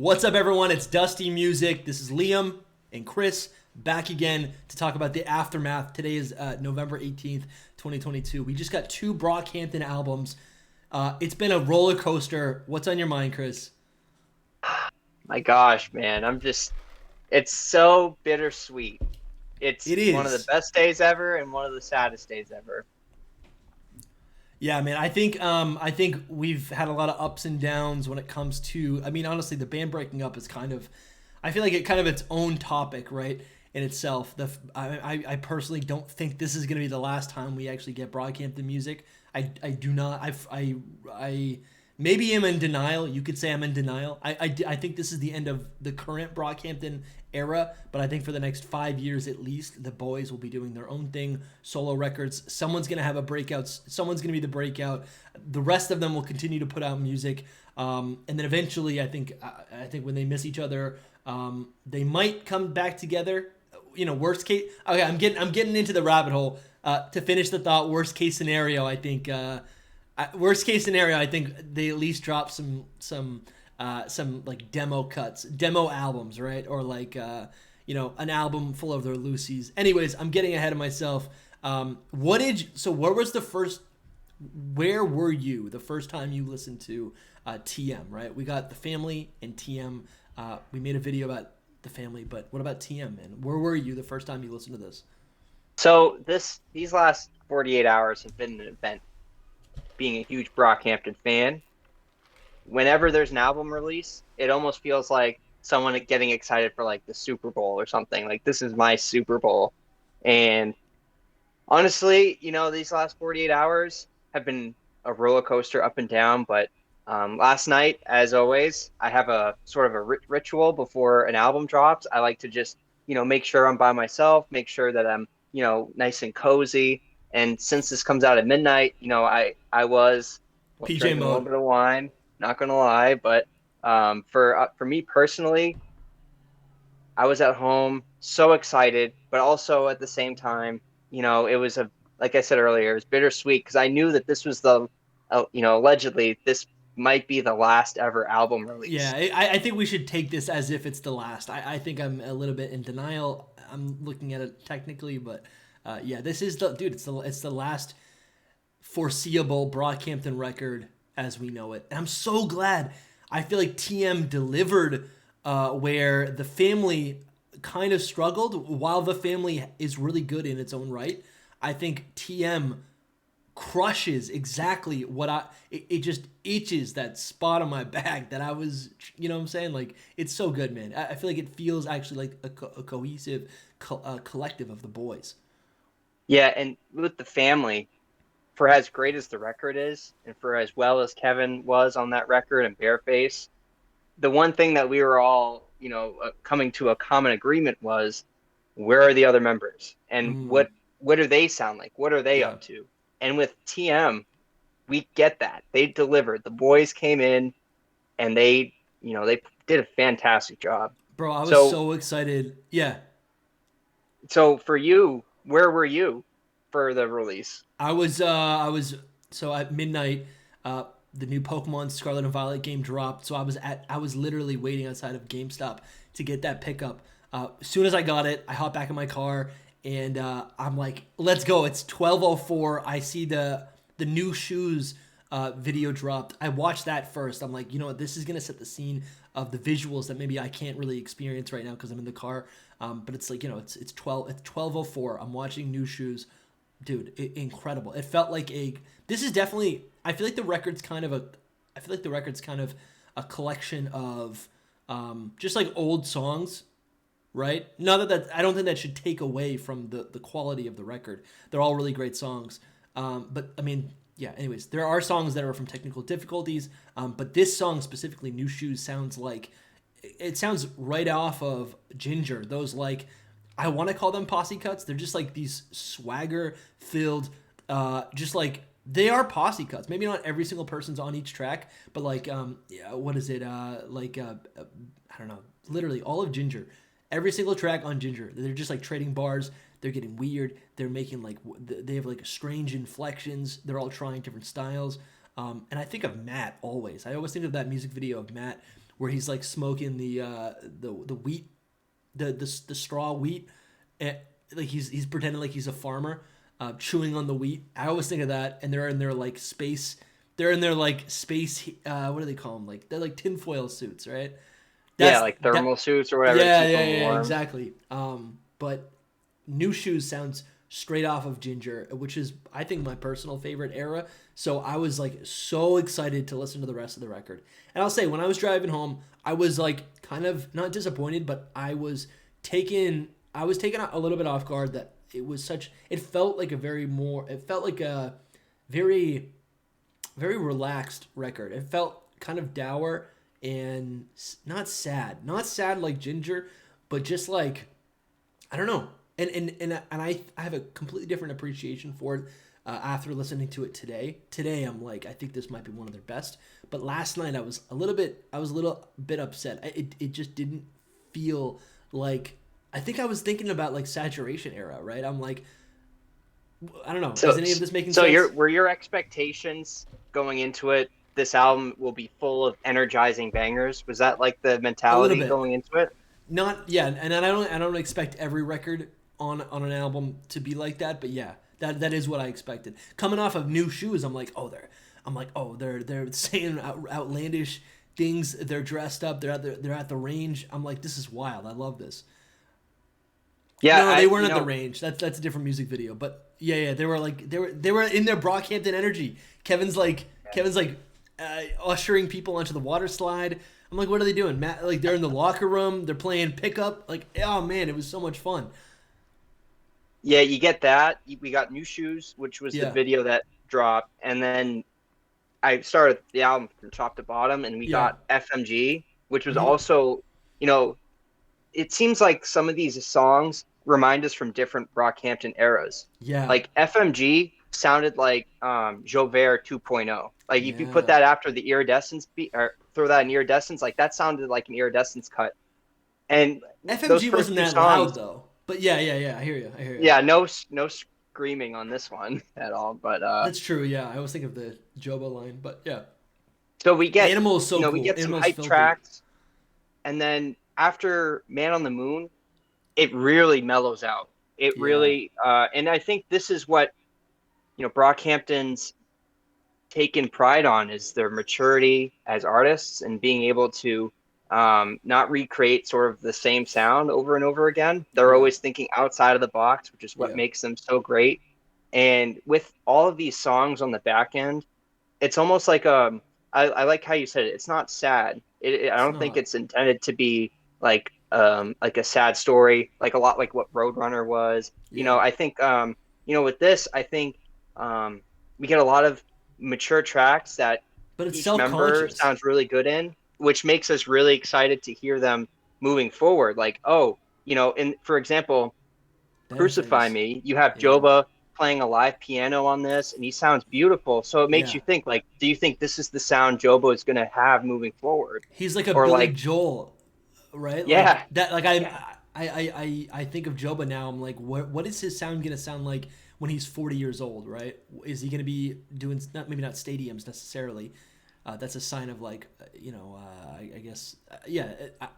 What's up, everyone? It's Dusty Music. This is Liam and Chris back again to talk about the aftermath. Today is November 18th, 2022. We just got two Brockhampton albums. It's been a roller coaster. What's on your mind, Chris? My gosh, man, it's so bittersweet. It's It one of the is. best days ever and one of the saddest days ever. Yeah, man. I think we've had a lot of ups and downs when it comes to. I mean, honestly, the band breaking up is kind of. I feel like it kind of its own topic, right, in itself. I personally don't think this is going to be the last time we actually get Brockhampton music. I do not. I maybe am in denial. You could say I'm in denial. I think this is the end of the current Brockhampton era, but I think for the next 5 years at least, the boys will be doing their own thing, solo records. Someone's gonna have a breakout. Someone's gonna be the breakout. The rest of them will continue to put out music, and then eventually, I think when they miss each other, they might come back together. Worst case. Okay, I'm getting into the rabbit hole. To finish the thought, worst case scenario, I think. Worst case scenario, I think they at least drop some like demo albums, right? Or like an album full of their Lucy's. Anyways, I'm getting ahead of myself. Where was the first? Where were you the first time you listened to TM? Right, we got the family and TM. We made a video about the family, but what about TM, man? Where were you the first time you listened to this? So these last 48 hours have been an event. Being a huge Brockhampton fan, whenever there's an album release, it almost feels like someone getting excited for like the Super Bowl or something. Like this is my Super Bowl. And honestly, these last 48 hours have been a roller coaster up and down. But last night, as always, I have a sort of a ritual before an album drops. I like to just, make sure I'm by myself, make sure that I'm, nice and cozy. And since this comes out at midnight, I was PJ drinking a little mode. bit of wine, not gonna lie. But for me personally, I was at home, so excited, but also at the same time, it was like I said earlier, it was bittersweet because I knew that this was allegedly this might be the last ever album Yeah, release. I think we should take this as if it's the last. I think I'm a little bit in denial. I'm looking at it technically, but yeah, this is the dude. It's the last foreseeable Brockhampton record as we know it. And I'm so glad. I feel like TM delivered where the family kind of struggled while the family is really good in its own right. I think TM crushes exactly what it just itches that spot on my back that I was, what I'm saying? Like, it's so good, man. I feel like it feels actually like a cohesive collective of the boys. Yeah, and with the family, for as great as the record is, and for as well as Kevin was on that record and Bareface, the one thing that we were all, coming to a common agreement was, where are the other members? And Mm, what do they sound like? What are they yeah. up to? And with TM, we get that. They delivered. The boys came in and they did a fantastic job. Bro, I was So so excited. Yeah. so for you, where were you for the release? I was so at midnight, the new Pokemon Scarlet and Violet game dropped. So I was literally waiting outside of GameStop to get that pickup. As soon as I got it, I hopped back in my car and I'm like, let's go. It's 12:04. I see the new shoes video dropped. I watched that first. I'm like, you know what? This is gonna set the scene of the visuals that maybe I can't really experience right now because I'm in the car. But it's like, it's 12:04. I'm watching new shoes. Dude, incredible. It felt like a. This is definitely. I feel like the record's kind of a. I feel like the record's kind of a collection of, just like old songs, right? Not that I don't think that should take away from the quality of the record. They're all really great songs. But I mean, yeah. Anyways, there are songs that are from technical difficulties. But this song specifically, "New Shoes," sounds like it sounds right off of Ginger. Those like I want to call them posse cuts. They're just like these swagger filled, just like they are posse cuts. Maybe not every single person's on each track, but like yeah, what is it? I don't know. Literally all of Ginger, every single track on Ginger. They're just like trading bars. They're getting weird. They're making like they have like strange inflections. They're all trying different styles. And I think of Matt always. I always think of that music video of Matt where he's like smoking the wheat, the straw wheat, and like he's pretending like he's a farmer, chewing on the wheat. I always think of that, and they're in their like space. They're in their like space. What do they call them? Like they're like tinfoil suits, right? Yeah, That's like that. thermal suits or whatever to Yeah, keep yeah, them yeah, warm. exactly. But New Shoes sounds straight off of Ginger, which is I think my personal favorite era. So I was like so excited to listen to the rest of the record. And I'll say when I was driving home, I was like kind of not disappointed, but I was taken a little bit off guard that it was such it felt like a very more it felt like a very very relaxed record. It felt kind of dour and not sad like Ginger, but just like I don't know. And I have a completely different appreciation for it after listening to it today. Today I'm like I think this might be one of their best. But last night I was a little bit upset. It just didn't feel like I think I was thinking about like saturation era, right? I'm like I don't know. Is So, any of this making so sense? were your expectations going into it? This album will be full of energizing bangers. Was that like the A little mentality bit. going into it? Not yeah, and I don't expect every record on an album to be like that, but yeah, that is what I expected. Coming off of New Shoes, they're saying outlandish things. They're dressed up. They're at the range. I'm like, this is wild. I love this. Yeah, No, they I weren't you at the know range. That's a different music video. But yeah, they were in their Brockhampton energy. Kevin's like ushering people onto the water slide. I'm like, what are they doing? Matt, like they're in the locker room. They're playing pickup. Like, oh man, it was so much fun. yeah, you get that. We got New Shoes, which was the Yeah, video that dropped, and then I started the album from top to bottom, and we yeah, got FMG, which was hmm also, you know, it seems like some of these songs remind us from different Brockhampton eras. yeah, Like FMG sounded like Jover 2.0. Like if you put yeah. that after the iridescence beat or throw that in iridescence, like that sounded like an iridescence cut. And those FMG first wasn't two that loud songs, though. But yeah. I hear you. I hear you. yeah, no screaming on this one at all. But That's true. Yeah, I always think of the Joba line, but yeah, so we get, Animal is so we cool. get some Animal's hype filthy. tracks, and then after Man on the Moon, it really mellows out. It Yeah, really, and I think this is what Brockhampton's taken pride on is their maturity as artists and being able to not recreate sort of the same sound over and over again. They're yeah, always thinking outside of the box, which is what yeah. makes them so great. And with all of these songs on the back end, it's almost like I like how you said it. It's not sad. I It's don't think not. it's intended to be like a sad story, like a lot like what Roadrunner was. Yeah, I think with this, I think we get a lot of mature tracks that but it's each self member conscious. sounds really good in, which makes us really excited to hear them moving forward. Like, oh, in for example, Better Crucify things. Me, you have Yeah, Joba playing a live piano on this, and he sounds beautiful. So it makes yeah. you think, like, do you think this is the sound Joba is going to have moving forward? He's like a Or Billy like, Joel, right? Like yeah, that. Like yeah, I think of Joba now. I'm like, what is his sound gonna sound like when he's 40 years old, right? Is he gonna be doing maybe not stadiums necessarily? That's a sign of like I guess yeah.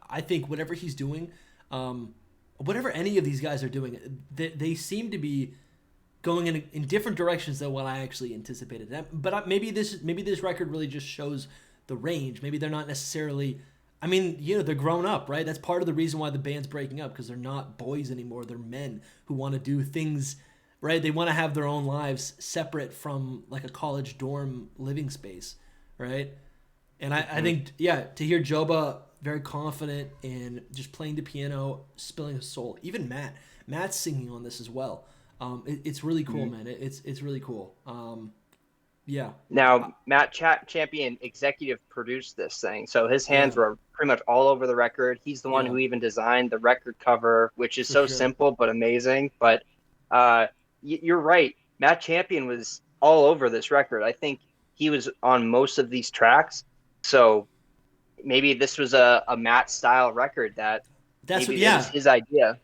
I think whatever he's doing, whatever any of these guys are doing, they seem to be going in different directions than what I actually anticipated. But maybe this record really just shows the range. Maybe they're not necessarily. I mean, they're grown up, right? That's part of the reason why the band's breaking up because they're not boys anymore. They're men who want to do things, right? They want to have their own lives separate from like a college dorm living space, right? And I mhm. think, yeah, to hear Joba very confident and just playing the piano, spilling his soul. Even Matt's singing on this as well. It's really cool, Mhm. man. It's really cool. Yeah, Now Matt Champion executive produced this thing, so his yeah, hands were pretty much all over the record. He's the one yeah, who even designed the record cover, which is for so sure. simple but amazing. But you're right, Matt Champion was all over this record. I think he was on most of these tracks, so maybe this was a Matt style record that That's what. maybe it was Yeah, his idea.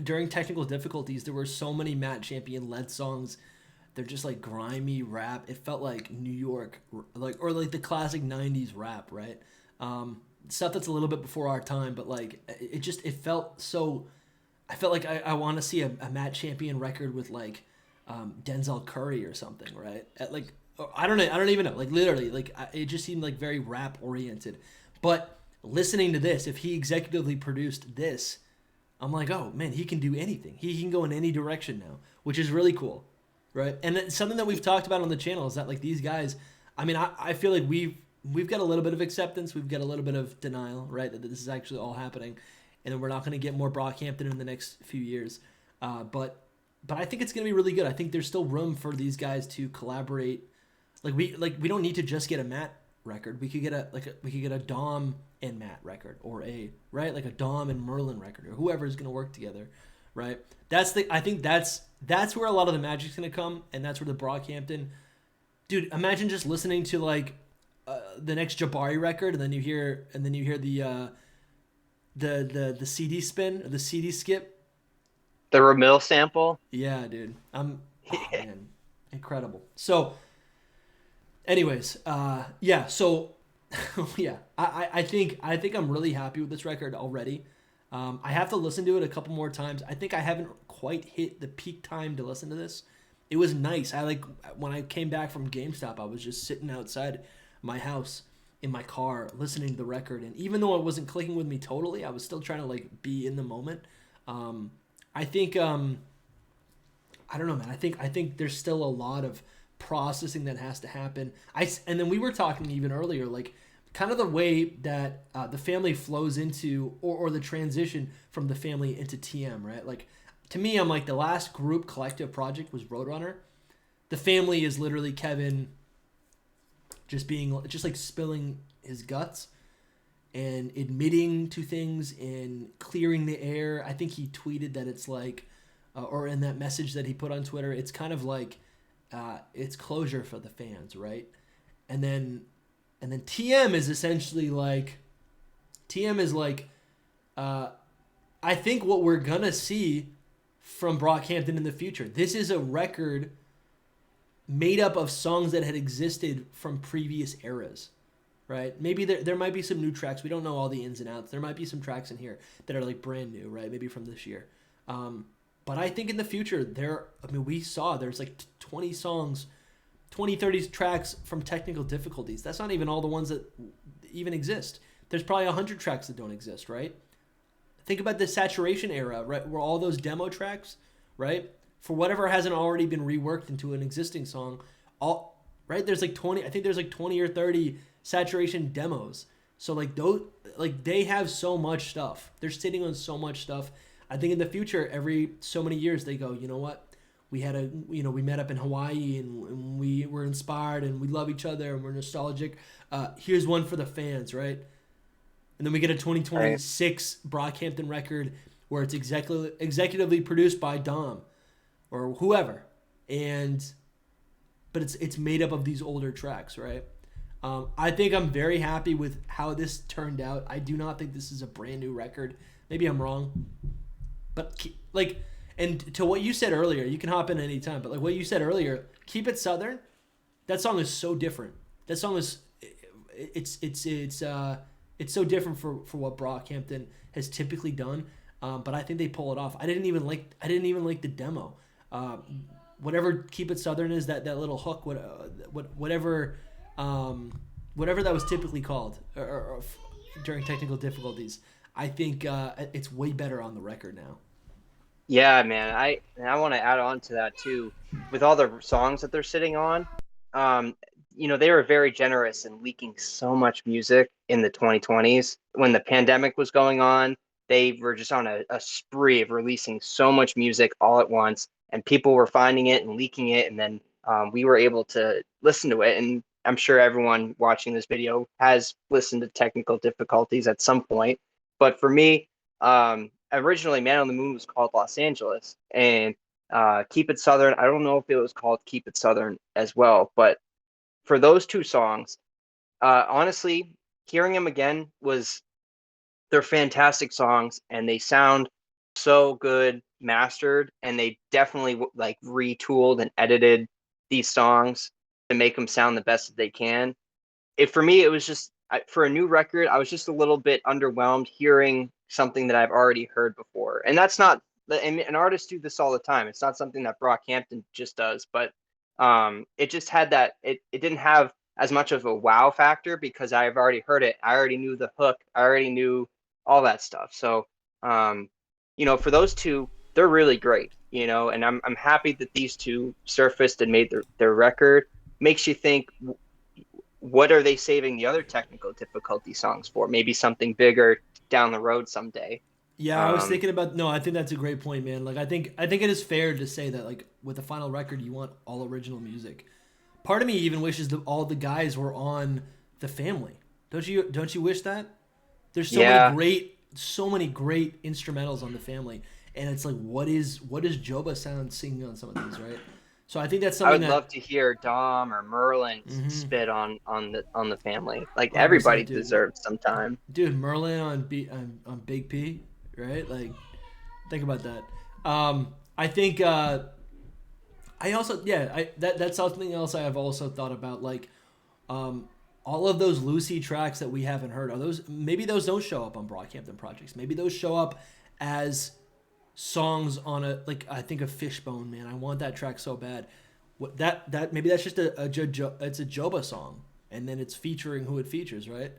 during technical difficulties, there were so many Matt Champion led songs. They're just like grimy rap. It felt like New York, like or like the classic '90s rap, right? Stuff that's a little bit before our time, but like it felt so. I felt like I want to see a Matt Champion record with like Denzel Curry or something, right? Like I don't know, I don't even know. Like literally, like it just seemed like very rap oriented. But listening to this, if he executively produced this, I'm like, oh man, he can do anything. He can go in any direction now, which is really cool, right? And it's something that we've talked about on the channel is that like these guys, I mean, I feel like we've got a little bit of acceptance, we've got a little bit of denial, right? That this is actually all happening, and then we're not going to get more Brockhampton in the next few years. But I think it's going to be really good. I think there's still room for these guys to collaborate. We don't need to just get a Matt record. We could get a Dom and Matt record, or a right like a Dom and Merlin record, or whoever is going to work together, right? I think that's where a lot of the magic's going to come, and that's where the Brockhampton, dude. Imagine just listening to like the next Jabari record, and then you hear the CD spin, or the CD skip. The Ramil sample. Yeah, dude. Oh man, incredible. So, anyways, yeah. So, yeah, I think I'm really happy with this record already. I have to listen to it a couple more times. I think I haven't quite hit the peak time to listen to this. It was nice. I like when I came back from GameStop, I was just sitting outside my house in my car listening to the record, and even though it wasn't clicking with me totally, I was still trying to like be in the moment. I think I don't know, man. I think there's still a lot of processing that has to happen. And then we were talking even earlier, like kind of the way that the family flows into, or the transition from the family into TM, right? Like to me, I'm like the last group collective project was Roadrunner. The family is literally Kevin just like spilling his guts and admitting to things and clearing the air. I think he tweeted that it's like, or in that message that he put on Twitter, it's kind of like it's closure for the fans, right? And then TM is essentially like I think what we're gonna see from Brockhampton in the future. This is a record made up of songs that had existed from previous eras, right? Maybe there might be some new tracks. We don't know all the ins and outs. There might be some tracks in here that are like brand new, right? Maybe from this year. But I think in the future, we saw there's like 20 songs, 20, 30 tracks from technical difficulties. That's not even all the ones that even exist. There's probably 100 tracks that don't exist, right? Think about the saturation era, right? Where all those demo tracks, right? For whatever hasn't already been reworked into an existing song, right? There's like 20, I think there's like 20 or 30 saturation demos. So like those, like they have so much stuff. They're sitting on so much stuff. I think in the future, every so many years, they go, you know what? We met up in Hawaii and we were inspired and we love each other and we're nostalgic. Here's one for the fans, right? And then we get a 2026 Brockhampton record where it's executively produced by Dom or whoever, but it's made up of these older tracks, right? I think I'm very happy with how this turned out. I do not think this is a brand new record. Maybe I'm wrong, but like, and to what you said earlier, you can hop in any time. But like what you said earlier, Keep It Southern, that song is so different. That song is it's so different for what Brockhampton has typically done. But I think they pull it off. I didn't even like the demo. Whatever Keep It Southern is, that little hook, whatever that was typically called or during technical difficulties. I think it's way better on the record now. Yeah, man. I want to add on to that too. With all the songs that they're sitting on, they were very generous in leaking so much music in the 2020s when the pandemic was going on. They were just on a spree of releasing so much music all at once, and people were finding it and leaking it, and then we were able to listen to it. And I'm sure everyone watching this video has listened to technical difficulties at some point. But for me, originally Man on the Moon was called Los Angeles, and Keep It Southern, I don't know if it was called Keep It Southern as well, but for those two songs, honestly, hearing them again they're fantastic songs, and they sound so good mastered, and they definitely like retooled and edited these songs to make them sound the best that they can. For me, it was just for a new record, I was just a little bit underwhelmed hearing something that I've already heard before. And that's not, and artists do this all the time. It's not something that Brockhampton just does, but it just had it didn't have as much of a wow factor because I've already heard it. I already knew the hook. I already knew all that stuff. So, um, for those two, they're really great, and I'm happy that these two surfaced and made their record. Makes you think, what are they saving the other technical difficulty songs for? Maybe something bigger down the road someday. Yeah, I was Um, thinking about no, I think that's a great point, man. Like I think it is fair to say that like with the final record you want all original music. Part of me even wishes that all the guys were on the family. Don't you wish that? There's yeah, so many great instrumentals on the family. And it's like what is Joba sound singing on some of these, right? So I think that's I something would that love to hear Dom or Merlin mm-hmm, spit on the family. Like 100% everybody dude. deserves some time. Dude, Merlin on Big P, right? Like think about that. I think I also yeah, that's something else I have also thought about. Like um, all of those Lucy tracks that we haven't heard are those maybe those don't show up on Brockhampton projects. Maybe those show up as songs on a like I think of Fishbone, man. I want that track so bad. What that maybe that's just it's a Joba song, and then it's featuring who it features, right?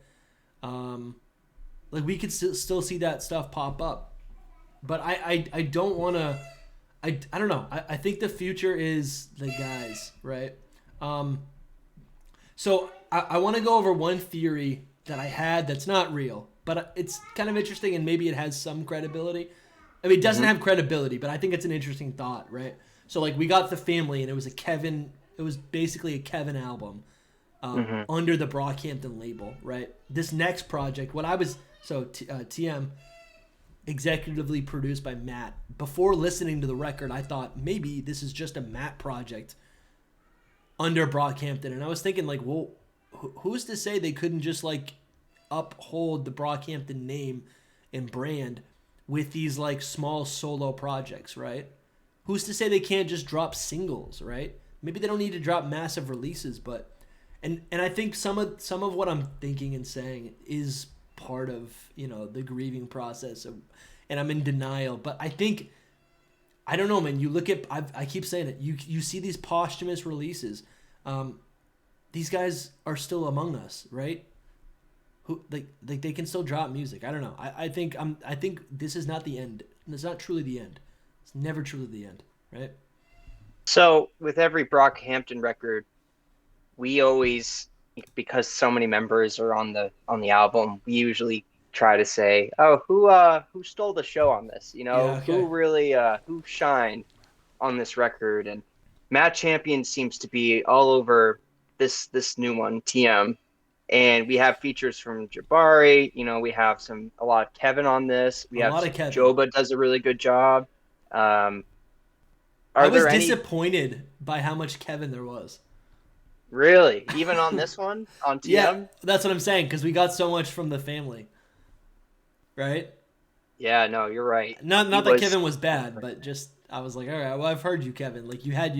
Um, like we could still see that stuff pop up, but I don't want to. I don't know. I think the future is the guys, right? Um, so I want to go over one theory that I had that's not real, but it's kind of interesting and maybe it has some credibility. I mean, it doesn't Hmm. have credibility, but I think it's an interesting thought, right? So like we got the family and it was a Kevin. It was basically a Kevin album Hmm. under the Brockhampton label, right? This next project, what I was TM executively produced by Matt. Before listening to the record, I thought maybe this is just a Matt project under Brockhampton, and I was thinking like, well, who's to say they couldn't just like uphold the Brockhampton name and brand with these like small solo projects, right? Who's to say they can't just drop singles, right? Maybe they don't need to drop massive releases, but and I think some of what I'm thinking and saying is part of the grieving process of, and I'm in denial. But I think I don't know, man. You look at I keep saying it. You see these posthumous releases. Um, these guys are still among us, right? Who like they can still drop music. I don't know. I think this is not the end. It's not truly the end. It's never truly the end, right? So with every Brockhampton record, we always, because so many members are on the album, we usually try to say, oh, who stole the show on this? Yeah. Who Okay. really who shined on this record? And Matt Champion seems to be all over this new one, TM. And we have features from Jabari. We have a lot of Kevin on this. We A have lot of Kevin. Joba does a really good job. Um, I are was there any disappointed by how much Kevin there was. really even on this one on Yeah, TM? that's what I'm saying because we got so much from the family, right? Yeah, no, you're right. He Not that was. Kevin was bad, but just I was like, all right, well I've heard you, Kevin. Like you had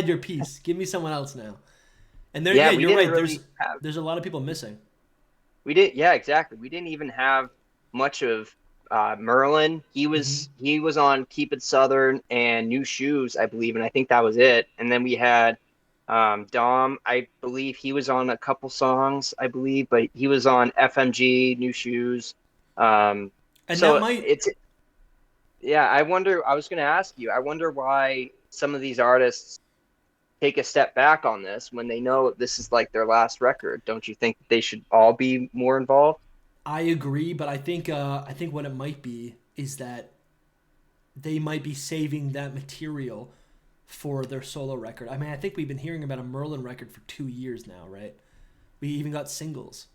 your piece. Give me someone else now. And there, yeah, Yeah, we you're didn't right. really have. There's a lot of people missing. We did. Yeah, exactly. We didn't even have much of Merlin. He Hmm. was he was on Keep It Southern and New Shoes, I believe, and I think that was it. And then we had Dom. I believe he was on a couple songs, I believe, but he was on FMG, New Shoes. Um, And that so might it's yeah. I wonder. I was going to ask you. I wonder why some of these artists take a step back on this when they know this is like their last record. Don't you think they should all be more involved? I agree, but I think what it might be is that they might be saving that material for their solo record. I mean, I think we've been hearing about a Merlin record for 2 years now, right? We even got singles.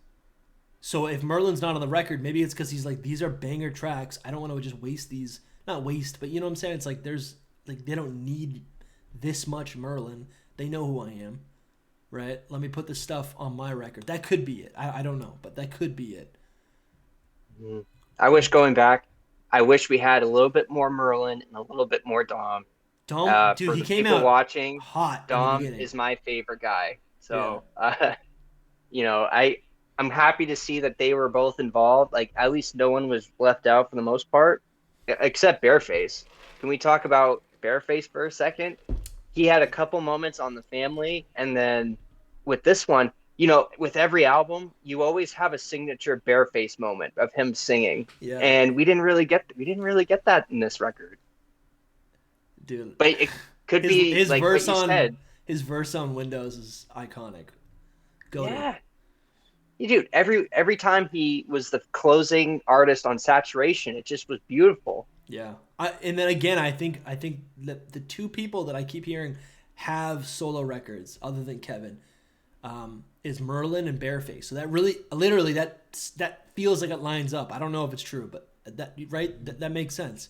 So if Merlin's not on the record, maybe it's because he's like, these are banger tracks. I don't want to just waste these. Not waste, but you know what I'm saying? It's like there's like they don't need this much Merlin. They know who I am, right? Let me put this stuff on my record. That could be it. I don't know, but that could be it. Mhm. I wish going back, I wish we had a little bit more Merlin and a little bit more Dom. Dom, dude, For he the came people out watching, hot in the Dom beginning. is my favorite guy. Yeah. So, you know, I I'm happy to see that they were both involved. Like at least no one was left out for the most part, except Bareface. Can we talk about Bareface for a second? He had a couple moments on the family, and then with this one, with every album, you always have a signature Bareface moment of him singing, Yeah, and we didn't really get that in this record. dude. But it could His be his like what verse you on said. his verse on Windows is iconic. Goated. Yeah, you dude. Every time he was the closing artist on Saturation, it just was beautiful. Yeah. And then again, I think that the two people that I keep hearing have solo records other than Kevin is Merlin and Bareface. So that really, literally, that feels like it lines up. I don't know if it's true, but that makes sense.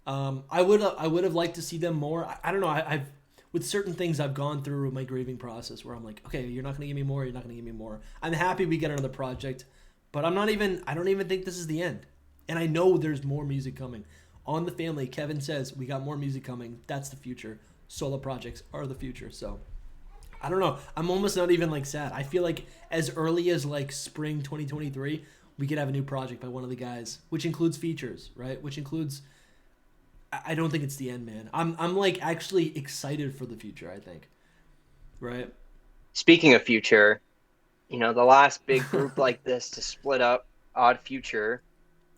I would have liked to see them more. I don't know. I've with certain things I've gone through my grieving process where I'm like, okay, you're not gonna give me more. You're not gonna give me more. I'm happy we get another project, but I'm not even. I don't even think this is the end. And I know there's more music coming. On the family, Kevin says we got more music coming. That's the future. Solo projects are the future. So I don't know. I'm almost not even like sad. I feel like as early as like spring 2023, we could have a new project by one of the guys, which includes features, right? Which includes I don't think it's the end, man. I'm like actually excited for the future, I think. Right? Speaking of future, the last big group like this to split up, Odd Future.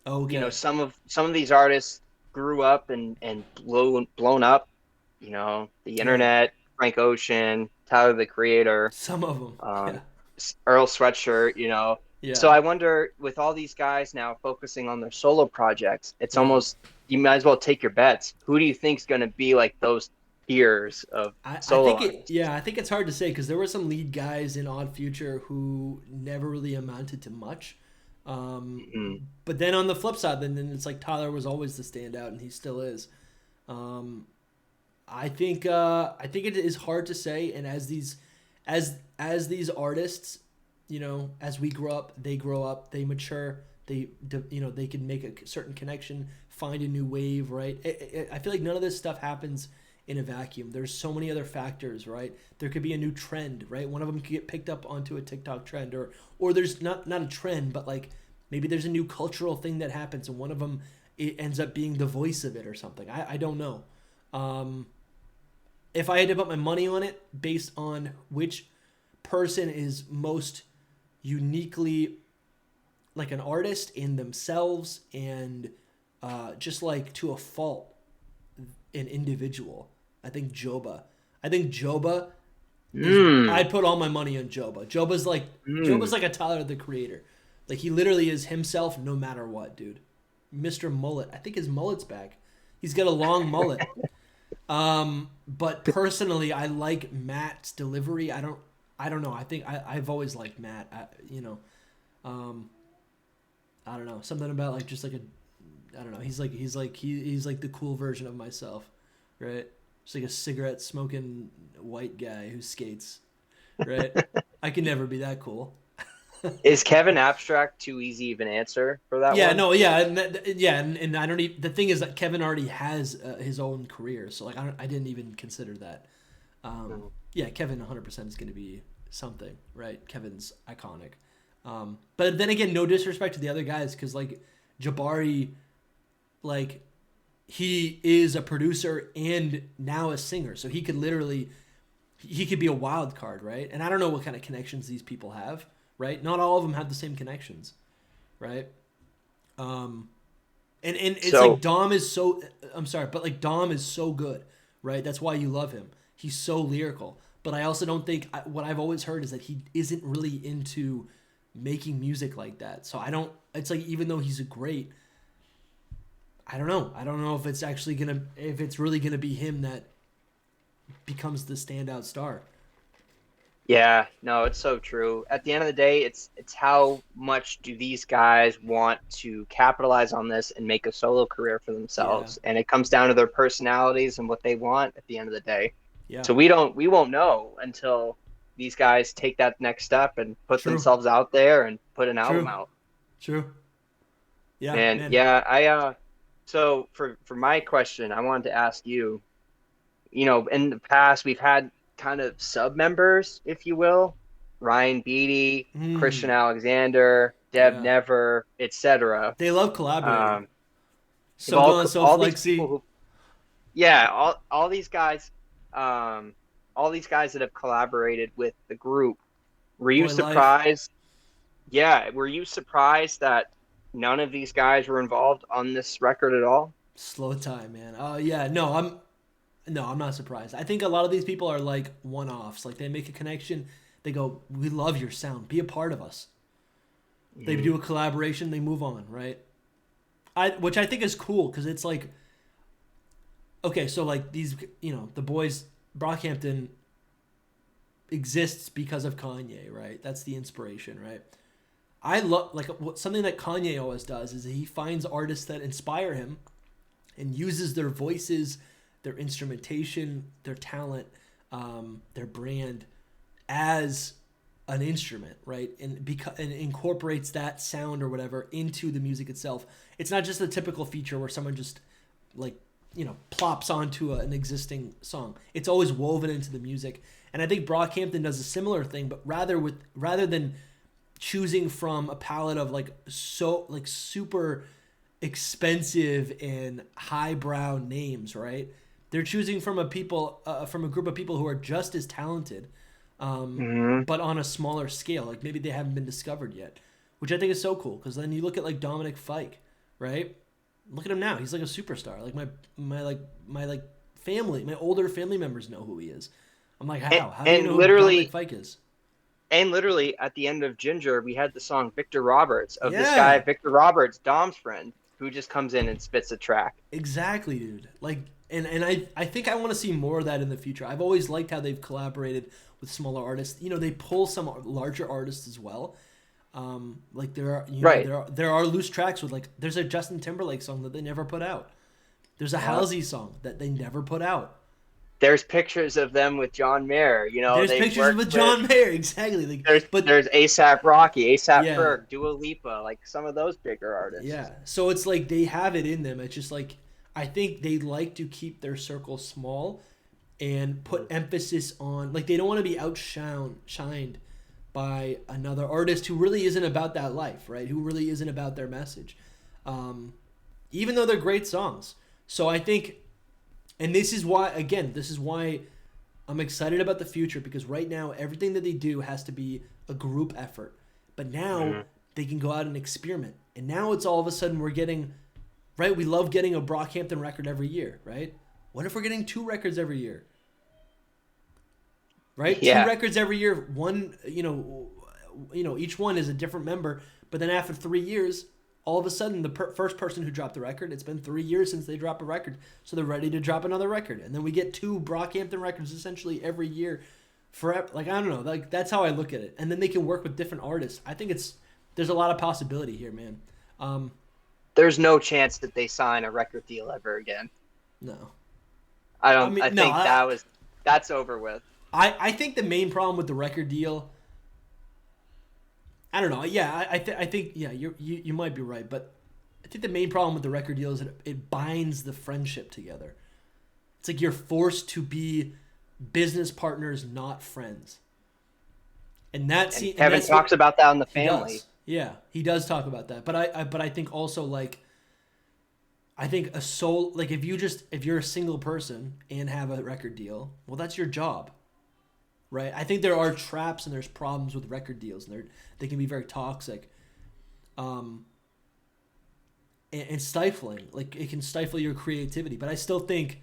Okay. Some of these artists grew up and blown up. The Yeah. internet, Frank Ocean, Tyler the Creator, Some of them. Yeah. um, Earl Sweatshirt. So Yeah. I wonder, with all these guys now focusing on their solo projects, it's Yeah. almost you might as well take your bets. Who do you think's going to be like those tiers of I solo think it artists? yeah, I think it's hard to say because there were some lead guys in Odd Future who never really amounted to much. Um, Mhm. but then on the flip side, then it's like Tyler was always the standout and he still is. Um, I think it is hard to say, and as these artists, as we grow up, they mature, they can make a certain connection, find a new wave, right? I feel like none of this stuff happens in a vacuum. There's so many other factors, right? There could be a new trend, right? One of them could get picked up onto a TikTok trend, or there's not a trend, but like maybe there's a new cultural thing that happens, and one of them it ends up being the voice of it or something. I don't know. Um, if I had to put my money on it based on which person is most uniquely like an artist in themselves and just like to a fault an individual, I think Joba. I think Joba is. Mm, I'd put all my money on Joba. Joba's mm. like a Tyler the Creator. Like he literally is himself no matter what, dude. Mr. Mullet. I think his mullet's back. He's got a long mullet. But personally, I like Matt's delivery. I don't know. I think I've always liked Matt. Um, I don't know. Something about like just like I don't know. He's like the cool version of myself, right? Just like a cigarette smoking white guy who skates, right? I can never be that cool. Is Kevin Abstract too easy of an answer for that Yeah, one? no, yeah, and I don't even. The thing is that Kevin already has his own career, so like I didn't even consider that. Mm. Yeah, Kevin 100% is going to be something, right? Kevin's iconic. But then again, no disrespect to the other guys, because like Jabari, like he is a producer and now a singer, so he could be a wild card, right? And I don't know what kind of connections these people have, right? Not all of them have the same connections, right? Um, and it's like So Dom is so. I'm sorry, but like Dom is so good, right? That's why you love him. He's so lyrical. But I also don't think what I've always heard is that he isn't really into making music like that. So I don't. It's like even though he's a great, I don't know. I don't know if it's actually gonna if it's really gonna be him that becomes the standout star. yeah, no, it's so true. At the end of the day, it's how much do these guys want to capitalize on this and make a solo career for Yeah. themselves? And it comes down to their personalities and what they want at the end of the day. Yeah. So we won't know until these guys take that next step and put True. themselves out there and put an album True. out. True. Yeah, Man, man. yeah, so for my question, I wanted to ask you, in the past we've had kind of sub members, if you will. Ryan Beatty, Christian Mm, Alexander, Deb yeah. Never, etc. They love collaborating. Um, they've So gone, so all these people flexy. who, yeah, all these guys, um, all these guys that have collaborated with the group. Were you Boy Life. surprised? Yeah, were you surprised that none of these guys were involved on this record at all? Slow time, man. Yeah, no, I'm not surprised. I think a lot of these people are like one-offs. Like they make a connection, they go, "We love your sound. Be a part of us." They Hmm. do a collaboration, they move on, right? Which I think is cool because it's like, okay, so like these, the boys, Brockhampton exists because of Kanye, right? That's the inspiration, right? I love like something that Kanye always does is he finds artists that inspire him and uses their voices, their instrumentation, their talent, their brand as an instrument, right? And incorporates that sound or whatever into the music itself. It's not just a typical feature where someone just like plops onto an existing song. It's always woven into the music, and I think Brockhampton does a similar thing, but rather than choosing from a palette of like super expensive and highbrow names, right? They're choosing from a group of people who are just as talented, Hmm. but on a smaller scale. Like maybe they haven't been discovered yet, which I think is so cool. Because then you look at like Dominic Fike, right? Look at him now. He's like a superstar. Like my family, my older family members know who he is. I'm like, And, how? How do you and know who Dominic literally, Fike is? and literally at the end of Ginger, we had the song Victor Roberts of this guy, Yeah, Victor Roberts, Dom's friend, who just comes in and spits a track. exactly, dude. Like, and I think I want to see more of that in the future. I've always liked how they've collaborated with smaller artists. They pull some larger artists as well. Like there are, Right. there are loose tracks with like there's a Justin Timberlake song that they never put out. There's a Yeah. Halsey song that they never put out. There's pictures of them with John Mayer. You know, There's they've pictures worked with with John Mayer, exactly. Like, but there's ASAP Rocky, ASAP yeah, Ferg, Dua Lipa, like some of those bigger artists. yeah. So it's like they have it in them. It's just like I think they like to keep their circle small and put emphasis on like they don't want to be outshined by another artist who really isn't about that life, right? Who really isn't about their message. Um, even though they're great songs. So I think, and this is why I'm excited about the future because right now everything that they do has to be a group effort. But now Hmm. they can go out and experiment. And now it's all of a sudden we're getting, right? We love getting a Brockhampton record every year, right? What if we're getting two records every year? Right? Two Yeah. records every year. One, each one is a different member. But then after 3 years, all of a sudden, the first person who dropped the record, it's been 3 years since they dropped a record, so they're ready to drop another record, and then we get two Brockhampton records essentially every year, forever. Like I don't know, like that's how I look at it. And then they can work with different artists. I think there's a lot of possibility here, man. Um, There's no chance that they sign a record deal ever again. no, I I don't. mean I no, think that's over with. I think the main problem with the record deal. I don't know. Yeah, I think yeah, you might be right, but I think the main problem with the record deal is that it binds the friendship together. It's like you're forced to be business partners, not friends, And and Kevin that's what talks about that in the he family. does. Yeah, he does talk about that. But I think also like I think if you're a single person and have a record deal, well, that's your job, right? I think there are traps and there's problems with record deals, and they can be very toxic. Um, and stifling. Like it can stifle your creativity. But I still think,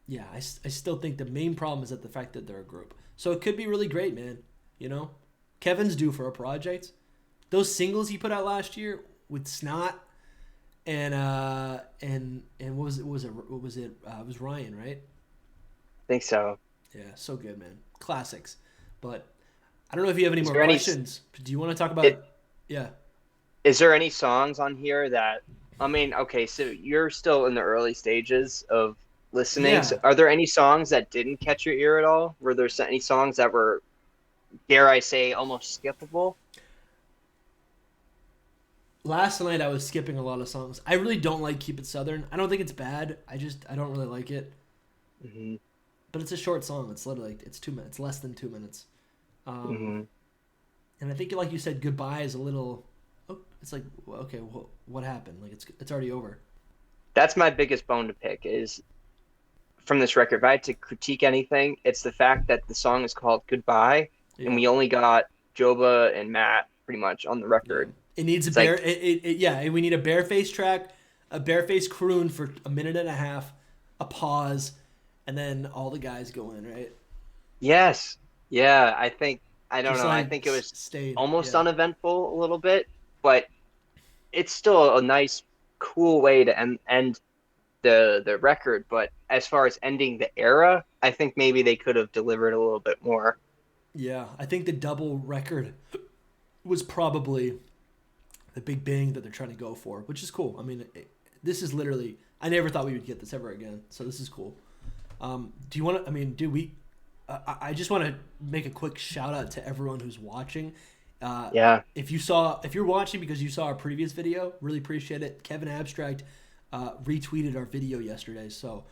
yeah, I still think the main problem is that the fact that they're a group. So it could be really great, man. You know, Kevin's due for a project. Those singles he put out last year with Snot and what was it? It was Ryan, right? I think so. Yeah, so good, man. Classics. But I don't know if you have any Is more there any? questions. Do you want to talk It, about? Yeah. is there any songs on here that? I mean, okay, so you're still in the early stages of listening. So Yeah. are there any songs that didn't catch your ear at all? Were there any songs that were, dare I say, almost skippable? Last night I was skipping a lot of songs. I really don't like Keep It Southern. I don't think it's bad. I don't really like it. Hmm. but it's a short song. It's literally it's 2 minutes, less than 2 minutes. Hmm. And I think, like you said, goodbye is a little. Oh, it's like, okay, what happened? Like it's already over. That's my biggest bone to pick is from this record. If I had to critique anything, it's the fact that the song is called Goodbye, and Yeah, we only got Joba and Matt pretty much on the yeah. record. It needs a It's bare. like, Yeah. We need a bareface track, a bareface croon for a minute and a half, a pause, and then all the guys go in. Right. yes, yeah, I think, I don't Just know. I like think it was stayed. almost Yeah. uneventful a little bit, but it's still a nice, cool way to end the record. But as far as ending the era, I think maybe they could have delivered a little bit more. Yeah. I think the double record was probably the big bang that they're trying to go for, which is cool. I mean, this is literally. I never thought we would get this ever again, so this is cool. Do you want to? I mean, do we? I just want to make a quick shout out to everyone who's watching. Yeah, If you're watching because you saw our previous video, really appreciate it. Kevin Abstract retweeted our video yesterday, so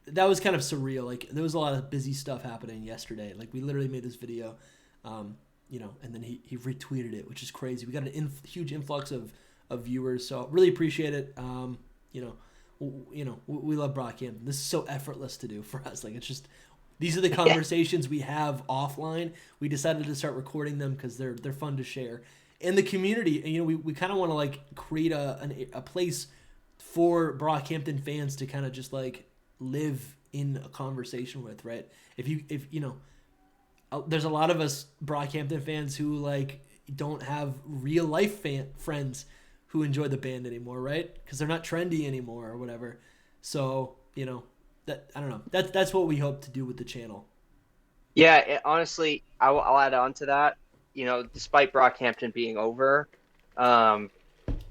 that was kind of surreal. Like there was a lot of busy stuff happening yesterday. Like we literally made this video, and then he retweeted it, which is crazy. We got an huge influx of viewers, so really appreciate it. We love Brockhampton. This is so effortless to do for us. Like it's just these are the yeah, conversations we have offline. We decided to start recording them because they're fun to share. And the community, and we kind of want to like create a place for Brockhampton fans to kind of just like live in a conversation with, right? There's a lot of us Brockhampton fans who like don't have real life friends who enjoy the band anymore, right? Because they're not trendy anymore or whatever. So that I don't know. That's what we hope to do with the channel. yeah. Honestly, I'll add on to that. Despite Brockhampton being over, um,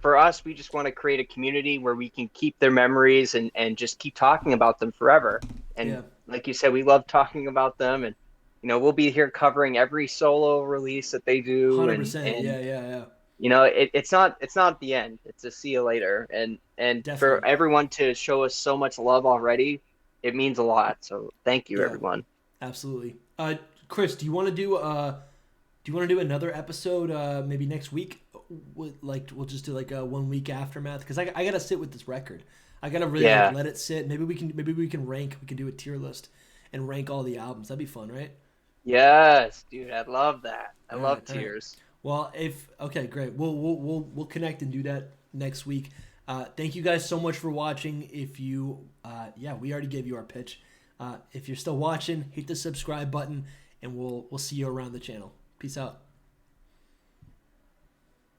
for us, we just want to create a community where we can keep their memories and just keep talking about them forever. And Yeah, like you said, we love talking about them, and we'll be here covering every solo release that they do, 100%. Yeah, yeah, yeah. it's not the end. It's a see you later. And for Definitely. everyone to show us so much love already, it means a lot. So thank you, Yeah, everyone. absolutely. Chris, do you want to do another episode maybe next week? We'll just do like a 1 week aftermath because I gotta sit with this record. I gotta really like Yeah. let it sit. Maybe we can rank. We can do a tier list and rank all the albums. That'd be fun, right? Yes, dude, I love that. I All love right, all right. tears. Well, if okay, great. We'll connect and do that next week. Thank you guys so much for watching. If you, yeah, we already gave you our pitch. If you're still watching, hit the subscribe button, and we'll see you around the channel. Peace out.